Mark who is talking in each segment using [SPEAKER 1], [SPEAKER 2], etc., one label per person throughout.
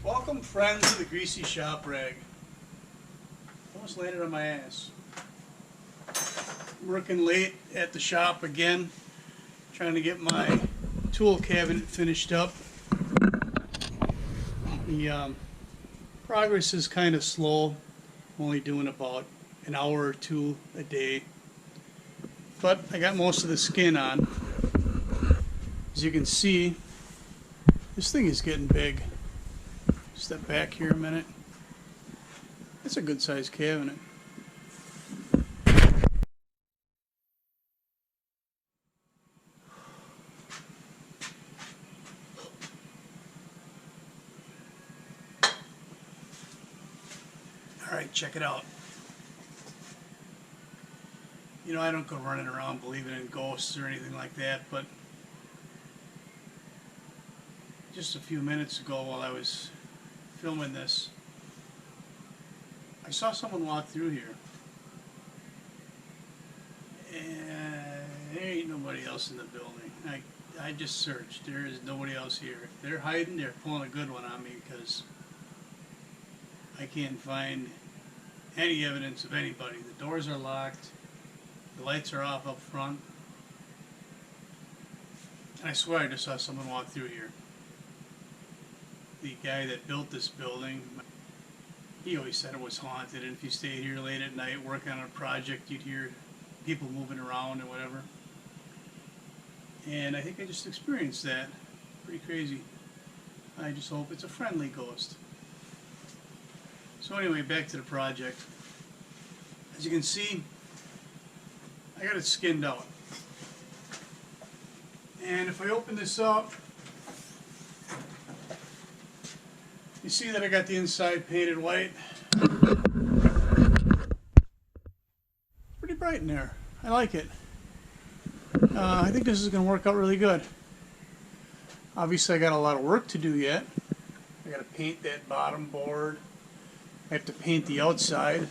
[SPEAKER 1] Welcome, friends of the greasy shop rag. Almost landed on my ass. Working late at the shop again, trying to get my tool cabinet finished up. The progress is kind of slow. I'm only doing about an hour or two a day. But I got most of the skin on. As you can see, this thing is getting big. Step back here a minute. It's a good sized cabinet. Alright, check it out. You know, I don't go running around believing in ghosts or anything like that, but just a few minutes ago while I was filming this, I saw someone walk through here. And there ain't nobody else in the building. I just searched. There is nobody else here. If they're hiding, they're pulling a good one on me because I can't find any evidence of anybody. The doors are locked. The lights are off up front. And I swear I just saw someone walk through here. The guy that built this building, he always said it was haunted, and if you stayed here late at night working on a project, you'd hear people moving around and whatever. And I think I just experienced that. Pretty crazy. I just hope it's a friendly ghost. So anyway, back to the project. As you can see, I got it skinned out. And if I open this up, you see that I got the inside painted white. It's pretty bright in there. I like it. I think this is going to work out really good. Obviously I got a lot of work to do yet. I got to paint that bottom board. I have to paint the outside.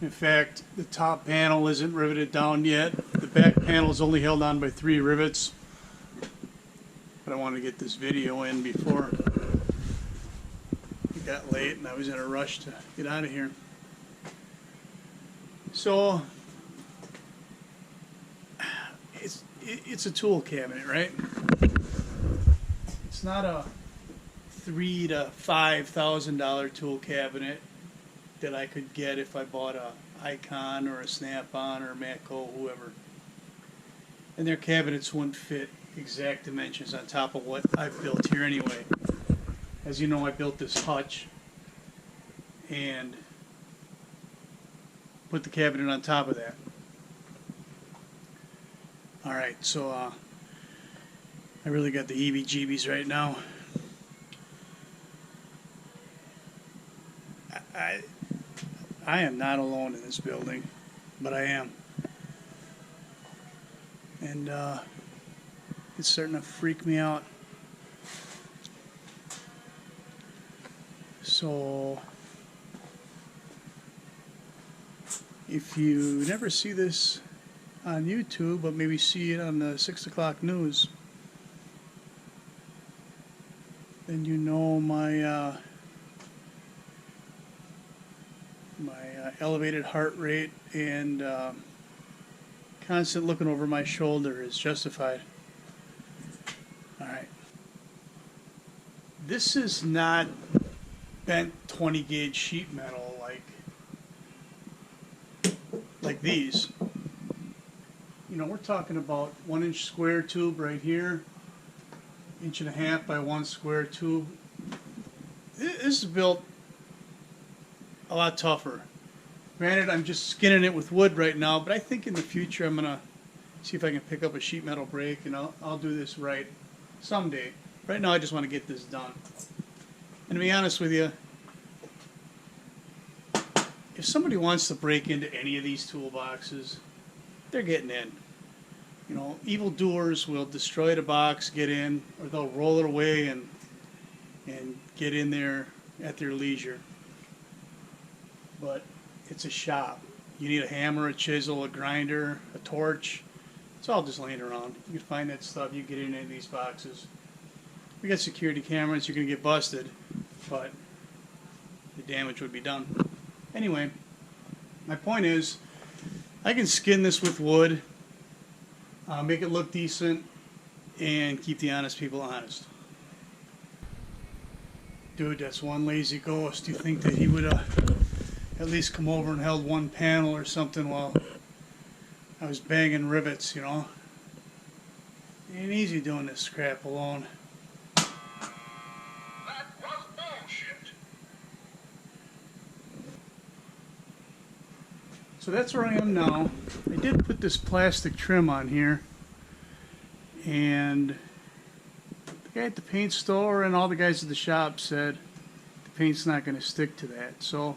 [SPEAKER 1] In fact, the top panel isn't riveted down yet. The back panel is only held on by 3 rivets. But I wanted to get this video in before it got late and I was in a rush to get out of here. So it's a tool cabinet, right? It's not a $3,000 to $5,000 tool cabinet that I could get if I bought a Icon or a Snap-on or a Matco, whoever. And their cabinets wouldn't fit exact dimensions on top of what I've built here anyway. As you know, I built this hutch and put the cabinet on top of that. Alright, so I really got the heebie-jeebies right now. I am not alone in this building, but I am. And it's starting to freak me out. So if you never see this on YouTube, but maybe see it on the 6 o'clock news, then you know my elevated heart rate and constant looking over my shoulder is justified. Alright. This is not bent 20 gauge sheet metal like these. You know, we're talking about 1-inch square tube right here, 1.5 inch by 1 square tube. This is built a lot tougher. Granted, I'm just skinning it with wood right now, but I think in the future I'm gonna see if I can pick up a sheet metal brake, and I'll do this right someday. Right now I just want to get this done. And to be honest with you, if somebody wants to break into any of these toolboxes, they're getting in. You know, evildoers will destroy the box, get in, or they'll roll it away and get in there at their leisure. But it's a shop. You need a hammer, a chisel, a grinder, a torch. It's all just laying around. You can find that stuff. You get in any of these boxes. we got security cameras, you're going to get busted, but the damage would be done. Anyway, my point is, I can skin this with wood, make it look decent, and keep the honest people honest. Dude, that's one lazy ghost. You think that he would at least come over and held one panel or something while I was banging rivets, you know? It ain't easy doing this crap alone.
[SPEAKER 2] That was bullshit.
[SPEAKER 1] So that's where I am now. I did put this plastic trim on here, and the guy at the paint store and all the guys at the shop said the paint's not going to stick to that. So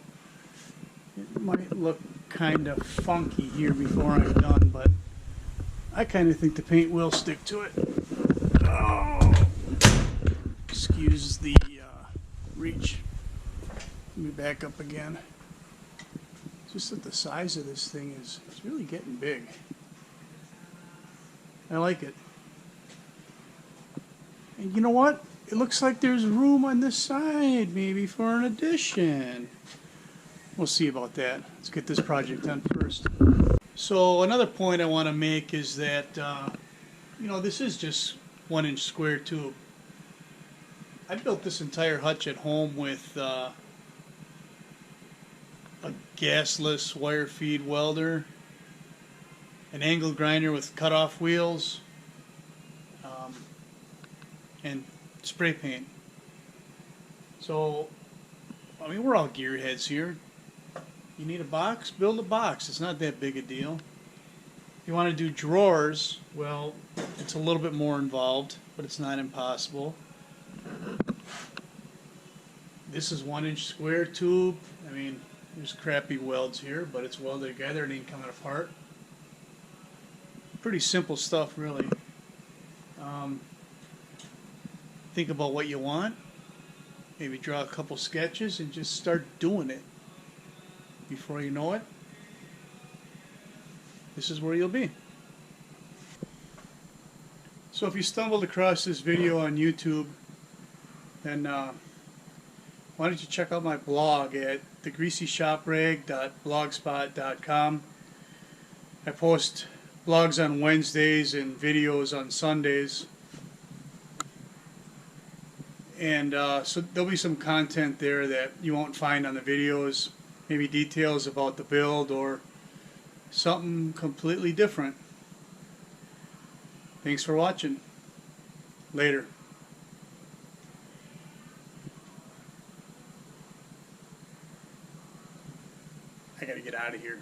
[SPEAKER 1] it might look kind of funky here before I'm done, but I kind of think the paint will stick to it. Oh, excuse the reach. Let me back up again. Just that the size of this thing is, it's really getting big. I like it. And you know what? It looks like there's room on this side maybe for an addition. We'll see about that. Let's get this project done first. So another point I want to make is that, you know, this is just 1-inch square tube. I built this entire hutch at home with a gasless wire feed welder, an angle grinder with cutoff wheels, and spray paint. So, I mean, we're all gearheads here. You need a box? Build a box. It's not that big a deal. If you want to do drawers, well, it's a little bit more involved, but it's not impossible. This is 1-inch square tube. I mean, there's crappy welds here, but it's welded together and ain't coming apart. Pretty simple stuff, really. Think about what you want. Maybe draw a couple sketches and just start doing it. Before you know it, this is where you'll be. So if you stumbled across this video on YouTube, then why don't you check out my blog at thegreasyshoprag.blogspot.com. I post blogs on Wednesdays and videos on Sundays. And so there'll be some content there that you won't find on the videos. Maybe details about the build or something completely different. Thanks for watching. Later. I gotta get out of here.